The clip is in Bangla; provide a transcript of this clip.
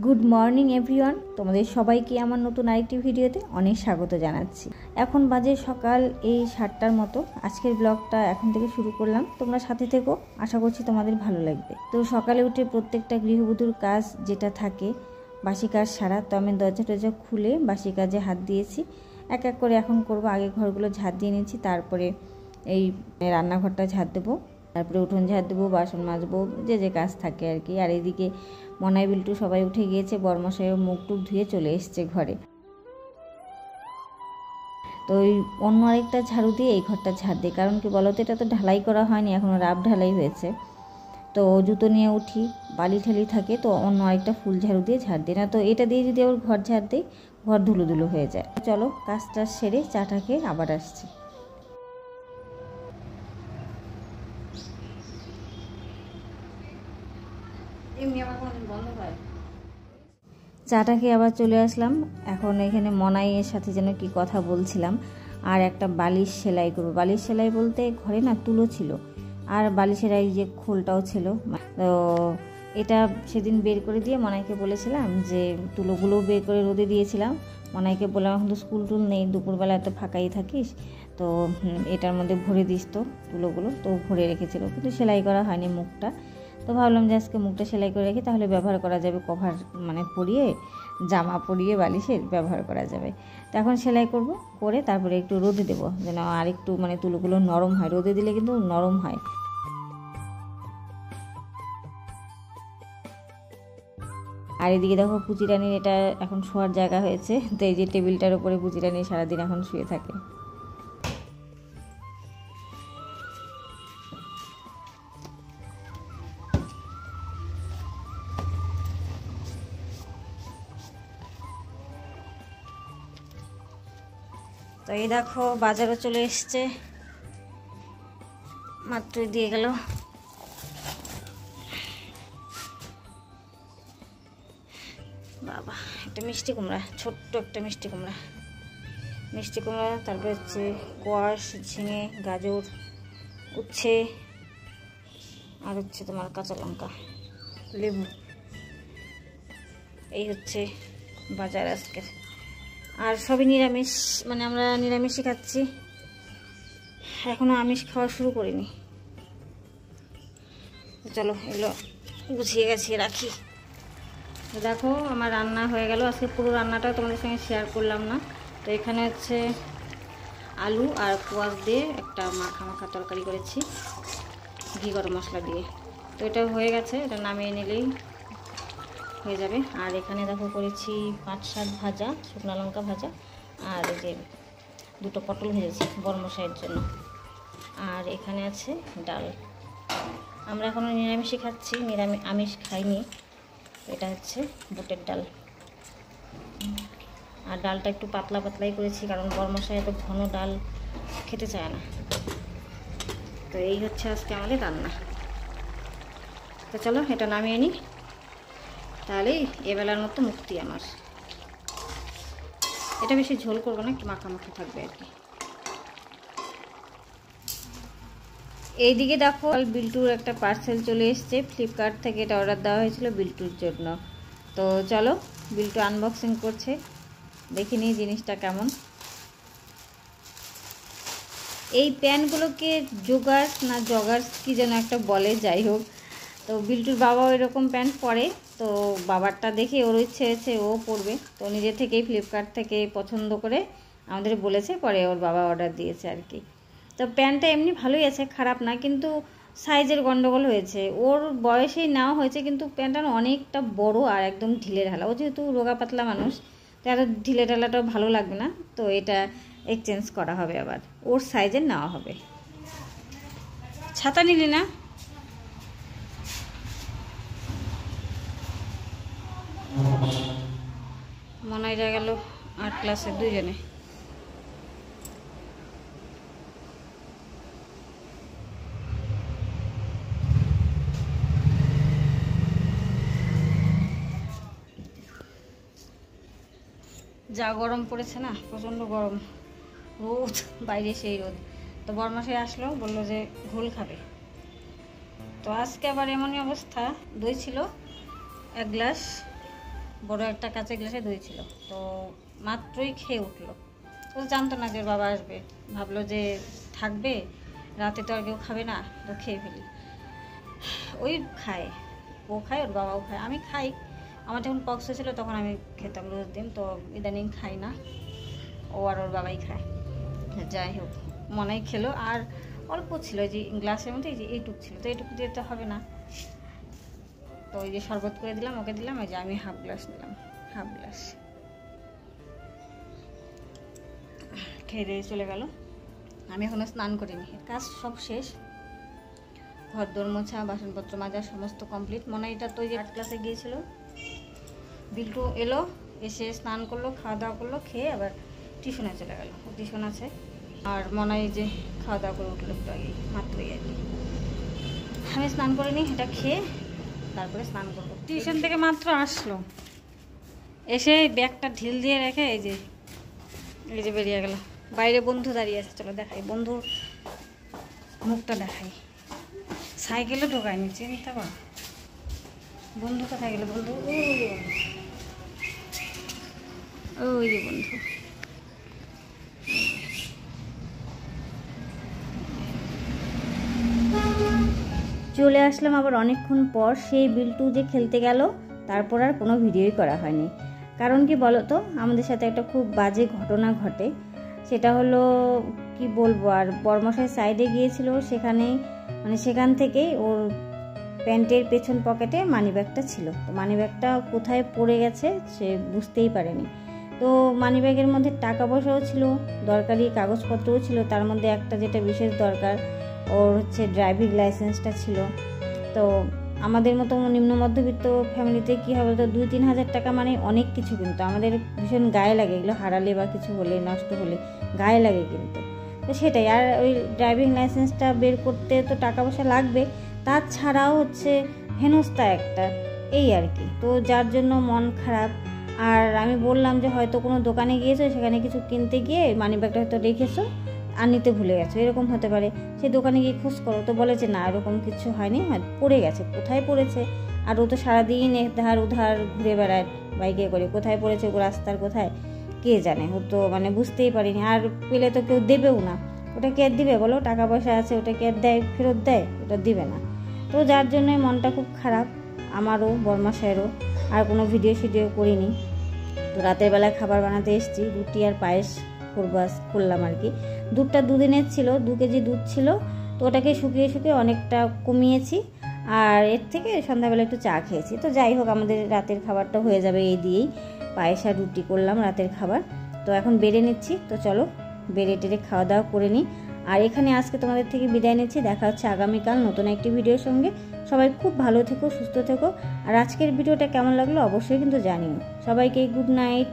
গুড মর্নিং এভরিওয়ান, তোমাদের সবাইকে আমার নতুন আরেকটি ভিডিওতে অনেক স্বাগত জানাচ্ছি। এখন বাজে সকাল এই 7টার মতো। আজকের ব্লগটা এখন থেকে শুরু করলাম, তোমরা সাথে থেকো, আশা করছি তোমাদের ভালো লাগবে। তো সকালে উঠে প্রত্যেকটা গৃহবধূর কাজ যেটা থাকে বাসি কাজ সারা, তো আমি দরজা টরজা খুলে বাসি কাজে হাত দিয়েছি। এক এক করে এখন করব। আগে ঘরগুলো ঝাড় দিয়ে নিয়েছি, তারপরে এই রান্নাঘরটা ঝাড় দেবো, তারপরে উঠোন ঝাড় দেবো, বাসন মাজবো, যে কাজ থাকে আর কি। আর এইদিকে মনাই বিল্টু সবাই উঠে গিয়েছে, বরমশাইও মুখ টুক ধুয়ে চলে এসছে ঘরে। তো ওই অন্য আরেকটা ঝাড়ু দিয়ে এই ঘরটা ঝাড় দিই, কারণ কি বলতো, এটা তো ঢালাই করা হয়নি এখনও, রাব ঢালাই হয়েছে। তো জুতো নিয়ে উঠি, বালি ঠালি থাকে, তো অন্য আরেকটা ফুল ঝাড়ু দিয়ে ঝাড় দিই না, তো এটা দিয়ে যদি ওর ঘর ঝাড় দিই ঘর ধুলো ধুলো হয়ে যায়। চলো কাজটা সেরে চাটা খেয়ে আবার আসছি। চাটা খেয়ে আবার চলে আসলাম। এখন এখানে মনাইয়ের সাথে যেন কি কথা বলছিলাম, আর একটা বালিশ সেলাই করবো। বালিশ সেলাই বলতে ঘরে না তুলো ছিল, আর বালিশের এই যে খোলটাও ছিল। তো এটা সেদিন বের করে দিয়ে মনাইকে বলেছিলাম যে তুলোগুলো বের করে রোদে দিয়েছিলাম। মনাইকে বললাম এখন তো স্কুল টুল নেই, দুপুরবেলা এত ফাঁকাই থাকিস, তো এটার মধ্যে ভরে দিস তো তুলোগুলো। তো ভরে রেখেছিল, কিন্তু সেলাই করা হয়নি মুখটা। তো ভাবলাম যে আজকে মুখটা সেলাই করে রাখি, তাহলে ব্যবহার করা যাবে, কভার মানে পরিয়ে জামা পরিয়ে বালিশের ব্যবহার করা যাবে। তো এখন সেলাই করব, করে তারপরে একটু রোদে দেবো, যেন আর একটু মানে তুলোগুলো নরম হয়। রোদে দিলে কিন্তু নরম হয়। আর এদিকে দেখো পুচিরানির এটা এখন শোয়ার জায়গা হয়েছে, তো এই যে টেবিলটার উপরে পুচিরানি সারাদিন এখন শুয়ে থাকে। তো এই দেখো বাজারও চলে এসছে, মাত্রই দিয়ে গেল। বাবা, একটা মিষ্টি কুমড়া, ছোট্ট একটা মিষ্টি কুমড়া, তারপরে হচ্ছে কোয়াশ, ঝিঙে, গাজর, উচ্ছে, আর হচ্ছে তোমার কাঁচা লঙ্কা, লেবু। এই হচ্ছে বাজার আজকের। আর সবই নিরামিষ, মানে আমরা নিরামিষই খাচ্ছি, এখনও আমিষ খাওয়া শুরু করিনি। চলো এগুলো গুছিয়ে গাছিয়ে রাখি। দেখো আমার রান্না হয়ে গেল। আজকে পুরো রান্নাটাও তোমাদের সঙ্গে শেয়ার করলাম না। তো এখানে হচ্ছে আলু আর কোয়াশ দিয়ে একটা মাখা মাখা তরকারি করেছি, ঘি গরম মশলা দিয়ে। তো এটা হয়ে গেছে, এটা নামিয়ে নিলেই হয়ে যাবে। আর এখানে দেখো করেছি পাট শাক ভাজা, শুকনো লঙ্কা ভাজা, আর এই যে দুটো পটল ভেজেছি বরমশাইয়ের জন্য। আর এখানে আছে ডাল। আমরা এখনও নিরামিষই খাচ্ছি, আমিষ খাইনি। এটা হচ্ছে বুটের ডাল। আর ডালটা একটু পাতলা পাতলাই করেছি, কারণ বরমশাই এত ঘন ডাল খেতে চায় না। তো এই হচ্ছে আজকে আমাদের রান্না। তো চলো এটা নামিয়ে নিই, তাহলেই এবেলার মতো মুক্তি আমার। এটা বেশি ঝোল করবো না, একটু মাখা মাখা থাকবে আর কি। এইদিকে দেখো বিল্টুর একটা পার্সেল চলে এসছে ফ্লিপকার্ট থেকে, এটা অর্ডার দেওয়া হয়েছিল বিল্টুর জন্য। তো চলো বিল্টু আনবক্সিং করছে, দেখে নিই জিনিসটা কেমন। এই প্যান্টগুলোকে জোগার্স না জগার্স কি যেন একটা বলে, যাই হোক। তো বিল্টুর বাবাও এরকম প্যান্ট পরে, তো বাবারটা দেখে ওর ইচ্ছে হয়েছে ও পরবে, তো নিজে থেকেই ফ্লিপকার্ট থেকে পছন্দ করে আমাদের বলেছে, পরে ওর বাবা অর্ডার দিয়েছে আর কি। তো প্যান্টটা এমনি ভালোই আছে, খারাপ না, কিন্তু সাইজের গন্ডগোল হয়েছে। ওর বয়সেই নেওয়া হয়েছে, কিন্তু প্যান্টটা অনেকটা বড় আর একদম ঢিলে ঢালা। ও যেহেতু রোগা পাতলা মানুষ, তো এত ঢিলে ঢালাটাও ভালো লাগবে না, তো এটা এক্সচেঞ্জ করা হবে, আবার ওর সাইজের নেওয়া হবে। ছাতা নিলি না? মনে হয় গেল 8 ক্লাসের দুইজনে। যা গরম পড়েছে না, প্রচণ্ড গরম, রোদ বাইরে, সেই রোদ। তো বরমাসে আসলো, বললো যে ঘোল খাবে। তো আজকে আবার এমনই অবস্থা, দই ছিল 1 গ্লাস, বড় একটা কাঁচের গ্লাসে দই ছিল। তো মাত্রই খেয়ে উঠলো। ও জানতো না যে ওর বাবা আসবে, ভাবলো যে থাকবে, রাতে তো আর কেউ খাবে না, তো খেয়ে ফেলি। ওই খায়, ও খায়, ওর বাবাও খায়, আমি খাই। আমার যখন পক্স ছিল তখন আমি খেতাম রোজ দিন, তো ইদানিং খাই না, ও আর ওর বাবাই খায়। যাই হোক, মনেই খেলো, আর অল্প ছিল যে গ্লাসের মধ্যে, এই যে এইটুক ছিল, তো এইটুকু দিয়ে তো হবে না, তো ওই যে শরবত করে দিলাম, ওকে দিলাম, ওই যে আমি হাফ গ্লাস নিলাম, হাফ গ্লাস খেয়ে দিয়ে চলে গেল। আমি এখনও স্নান করিনি, কাজ সব শেষ, ঘর দোর মোছা, বাসনপত্র মাজা সমস্ত কমপ্লিট। মনাইটা তো ওই যে 8 ক্লাসে গিয়েছিল, বিল্টু এলো, এসে স্নান করলো, খাওয়া দাওয়া করলো, খেয়ে আবার টিউশনে চলে গেল, টিউশন আছে। আর মনাই যে খাওয়া দাওয়া করে উঠলো একটু আগেই, মাত্রই আর কি। আমি স্নান করিনি, এটা খেয়ে তারপরে স্নান করবো। টিউশন থেকে মাত্র আসলো, এসে ব্যাগটা ঢিল দিয়ে রেখে এই যে বেরিয়ে গেল। বাইরে বন্ধু দাঁড়িয়ে আছে, চলো দেখাই বন্ধু মুখটা দেখাই। সাইকেলে ঢোকায়নি, চিন্তা কর। বন্ধু কোথায় গেল? বন্ধু ওই যে বন্ধু, চলে আসলাম আবার অনেকক্ষণ পর। সেই বিল্টু যে খেলতে গেল, তারপর আর কোনো ভিডিওই করা হয়নি। কারণ কি বলো তো, আমাদের সাথে একটা খুব বাজে ঘটনা ঘটে। সেটা হলো কি বলবো, আর বর্মশাই সাইডে গিয়েছিল, সেখান থেকেই ওর প্যান্টের পেছন পকেটে মানিব্যাগটা ছিল। তো মানিব্যাগটা কোথায় পড়ে গেছে সে বুঝতেই পারেনি। তো মানিব্যাগের মধ্যে টাকা পয়সাও ছিল, দরকারি কাগজপত্রও ছিল, তার মধ্যে একটা যেটা বিশেষ দরকার, ওর হচ্ছে ড্রাইভিং লাইসেন্সটা ছিল। তো আমাদের মতো নিম্ন মধ্যবিত্ত ফ্যামিলিতে কী হবে, তো 2-3 হাজার টাকা মানে অনেক কিছু, কিন্তু আমাদের ভীষণ গায়ে লাগে, এগুলো হারালে বা কিছু হলে, নষ্ট হলে গায়ে লাগে কিন্তু। তো সেটাই, আর ওই ড্রাইভিং লাইসেন্সটা বের করতে তো টাকা পয়সা লাগবে, তাছাড়াও হচ্ছে হেনস্থা একটা, এই আর কি। তো যার জন্য মন খারাপ। আর আমি বললাম যে হয়তো কোনো দোকানে গিয়েছো, সেখানে কিছু কিনতে গিয়ে মানিব্যাগটা হয়তো রেখেছো আর নিতে ভুলে গেছো, এরকম হতে পারে। সেই দোকানে গিয়ে খোঁজ করো, তো বলে যে না, এরকম কিছু হয়নি, পড়ে গেছে, কোথায় পড়েছে। আর ও তো সারাদিন এধার উধার ঘুরে বেড়ায় বাইকে করে, কোথায় পড়েছে রাস্তার কোথায় কে জানে, ও তো মানে বুঝতেই পারিনি। আর পেলে তো কেউ দেবেও না, ওটা কে আর দিবে বলো? টাকা পয়সা আছে, ওটা কে আর দেয়, ফেরত দেয়? ওটা দিবে না। তো যার জন্যই মনটা খুব খারাপ আমারও, বর্মাশায়েরও। আর কোনো ভিডিও করিনি। তো রাতের বেলায় খাবার বানাতে এসেছি, রুটি আর পায়েস করলাম আর কি। দুধটা দুদিনের ছিল, 2 কেজি দুধ ছিল, তো ওটাকে শুকিয়ে অনেকটা কমিয়েছি। আর এর থেকে সন্ধ্যাবেলা একটু চা খেয়েছি। তো যাই হোক, আমাদের রাতের খাবারটা হয়ে যাবে এই দিয়েই। পায়েস আর রুটি করলাম রাতের খাবার। তো এখন বেড়ে নিচ্ছি, তো চলো বেড়ে টেড়ে খাওয়া দাওয়া করে নিই। আর এখানে আজকে তোমাদের থেকে বিদায় নিচ্ছি, দেখা হচ্ছে আগামীকাল নতুন একটি ভিডিওর সঙ্গে। সবাই খুব ভালো থেকো, সুস্থ থেকো। আর আজকের ভিডিওটা কেমন লাগলো অবশ্যই কিন্তু জানিও। সবাইকে গুড নাইট।